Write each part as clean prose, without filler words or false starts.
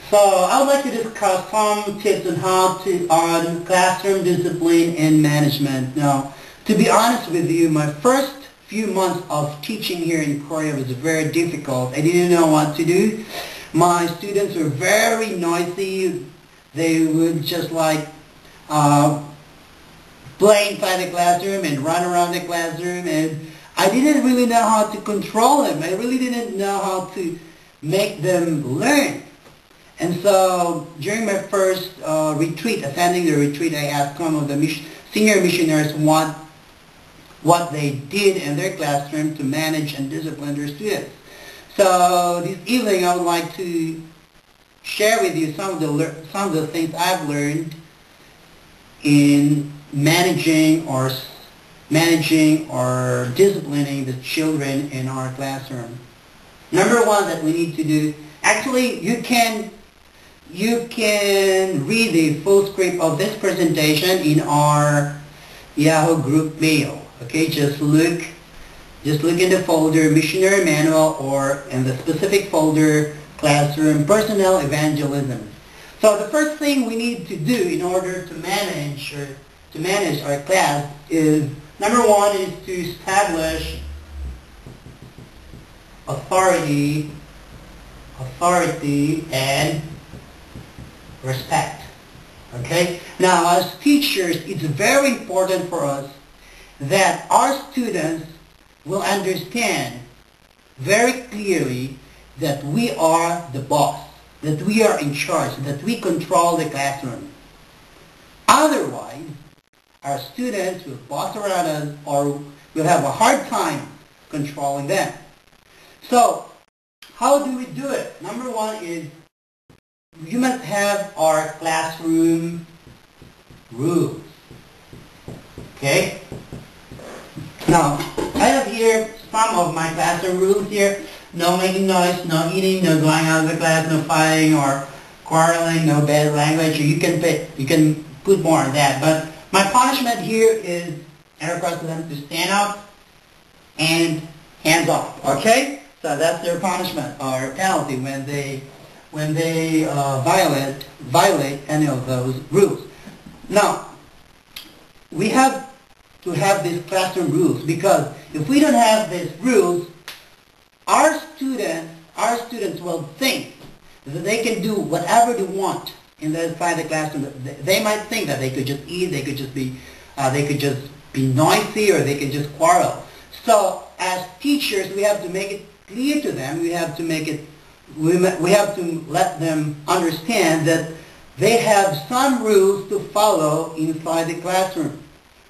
So I would like to discuss some tips on how to on classroom discipline and management. Now, to be honest with you, my first few months of teaching here in Korea was very difficult. I didn't know what to do. My students were very noisy. They would just like play inside the classroom and run around the classroom, and I didn't really know how to control them. I really didn't know how to make them learn. And so during my first retreat, attending the retreat, I asked some of the senior missionaries what they did in their classroom to manage and discipline their students. So this evening I would like to share with you some of the things I've learned in managing or disciplining the children in our classroom. Number one that we need to do, actually you can read the full script of this presentation in our Yahoo group mail. Okay, just look in the folder Missionary Manual or in the specific folder Classroom Personnel Evangelism. So the first thing we need to do in order to manage our class is, number one is to establish authority and respect. Okay? Now, as teachers, it's very important for us that our students will understand very clearly that we are the boss, that we are in charge, that we control the classroom. Otherwise, our students will boss around us or will have a hard time controlling them. So, how do we do it? Number one is you must have our classroom rules. Okay? Now, I have here some of my classroom rules here. No making noise, no eating, no going out of the class, no fighting or quarreling, no bad language. You can put more on that. But my punishment here is, I request them to stand up and hands off. Okay? So that's their punishment or penalty when they violate any of those rules. Now, we have to have these classroom rules, because if we don't have these rules, our students will think that they can do whatever they want inside the classroom. They might think that they could just eat, they could just be noisy, or they could just quarrel. So as teachers, we have to make it clear to them. We have to let them understand that they have some rules to follow inside the classroom.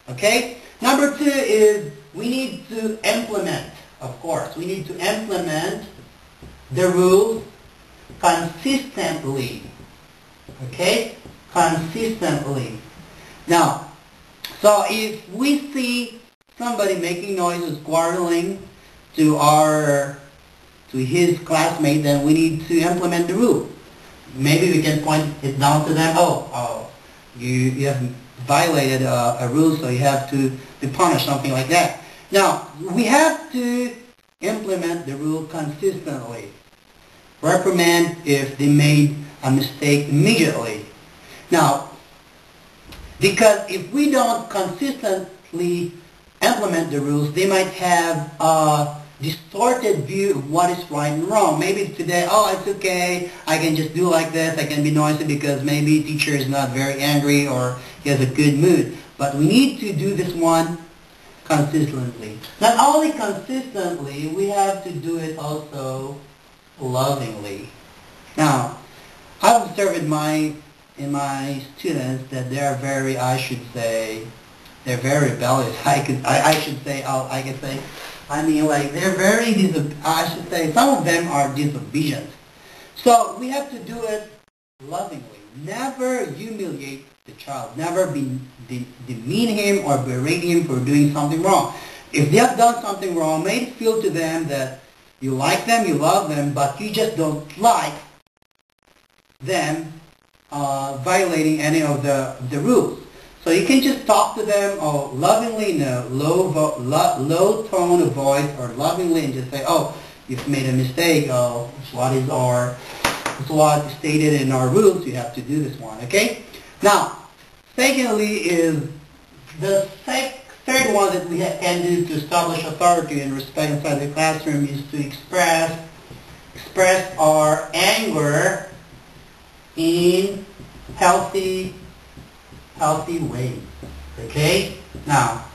Okay? Number two is we need to implement, of course. We need to implement the rules consistently. Okay? Consistently. Now, so if we see somebody making noises, quarreling to his classmate, then we need to implement the rule. Maybe we can point it down to them. You have violated a rule, so you have to be punished, something like that. Now, we have to implement the rule consistently. Reprimand if they made a mistake immediately. Now, because if we don't consistently implement the rules, they might have a distorted view of what is right and wrong. Maybe today, it's okay, I can just do like this, I can be noisy because maybe teacher is not very angry or he has a good mood. But we need to do this one consistently. Not only consistently, we have to do it also lovingly. Now, I've observed in my students that they are very, they're very rebellious. They're very, some of them are disobedient. So we have to do it lovingly. Never humiliate the child. Never demean him or berate him for doing something wrong. If they have done something wrong, make it feel to them that you like them, you love them, but you just don't like them violating any of the rules. So you can just talk to them lovingly in a low tone of voice, or lovingly, and just say, you've made a mistake. What is our It's what is stated in our rules. You have to do this one, okay? Now, secondly is the third one that we can do to establish authority and respect inside the classroom is to express our anger in healthy ways. Okay? Now,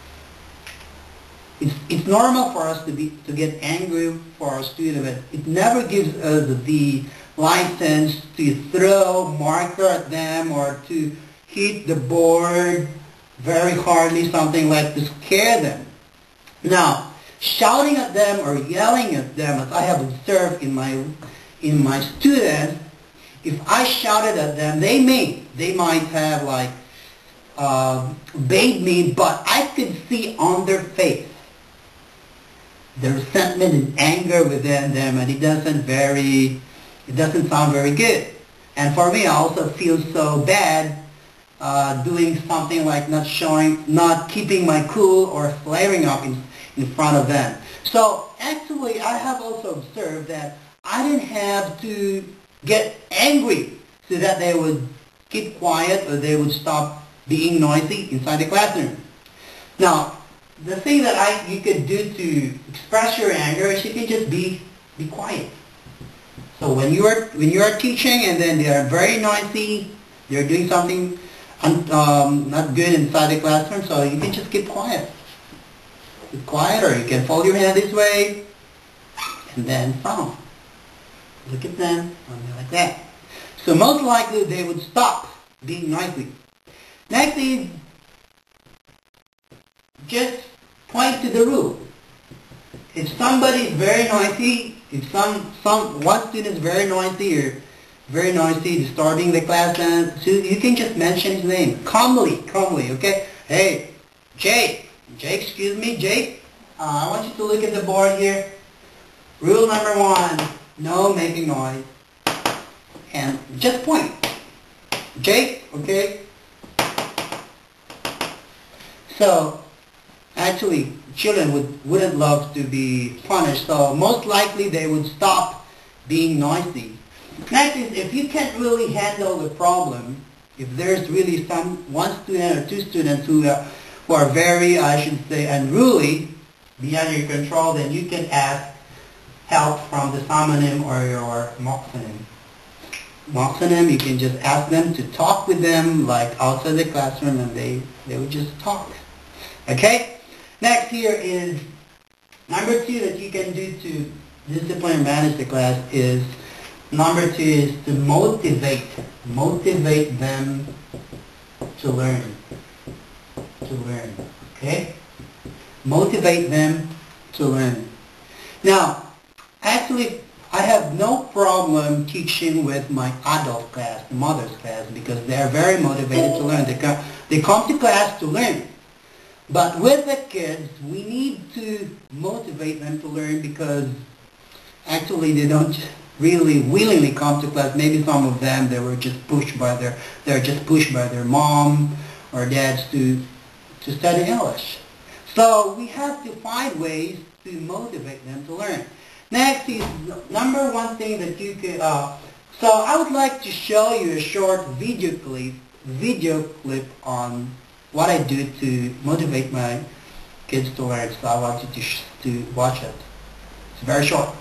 it's normal for us to get angry for our student, but it never gives us the license to throw marker at them or to hit the board very hardly, something like to scare them. Now, shouting at them or yelling at them, as I have observed in my students, if I shouted at them, they might have like obeyed me, but I could see on their face the resentment and anger within them, and it doesn't sound very good. And for me, I also feel so bad doing something like not keeping my cool or flaring up in front of them. So actually, I have also observed that I didn't have to get angry so that they would keep quiet or they would stop being noisy inside the classroom. Now, the thing that you could do to express your anger is you can just be quiet. So when you are teaching and then they are very noisy, they're doing something not good inside the classroom, so you can just keep quiet. Keep quiet, or you can fold your hand this way and then frown. Look at them, like that. So most likely they would stop being noisy. Next is just point to the rule. If somebody is very noisy, if one student is very noisy, distorting the class, so you can just mention his name calmly, okay? Hey, Jake, excuse me, Jake. I want you to look at the board here. Rule number 1: no making noise, and just point. Jake, okay? So actually, children wouldn't love to be punished, so most likely they would stop being noisy. Next is, if you can't really handle the problem, if there's really one student or two students who are very, I should say, unruly, beyond your control, then you can ask help from the Samanim or your Moxanim. Moxanim, you can just ask them to talk with them like outside the classroom, and they would just talk. Okay? Next here is number 2 that you can do to discipline and manage the class is, number 2 is to motivate them to learn. Okay? Motivate them to learn. Now, actually, I have no problem teaching with my adult class, the mother's class, because they are very motivated to learn. They come to class to learn. But with the kids, we need to motivate them to learn, because actually they don't really willingly come to class. Maybe some of them, they're just pushed by their mom or dads to study English. So we have to find ways to motivate them to learn. Next is number 1 thing that you could. So I would like to show you a short video clip on what I do to motivate my kids to learn. So I want you to watch it. It's very short.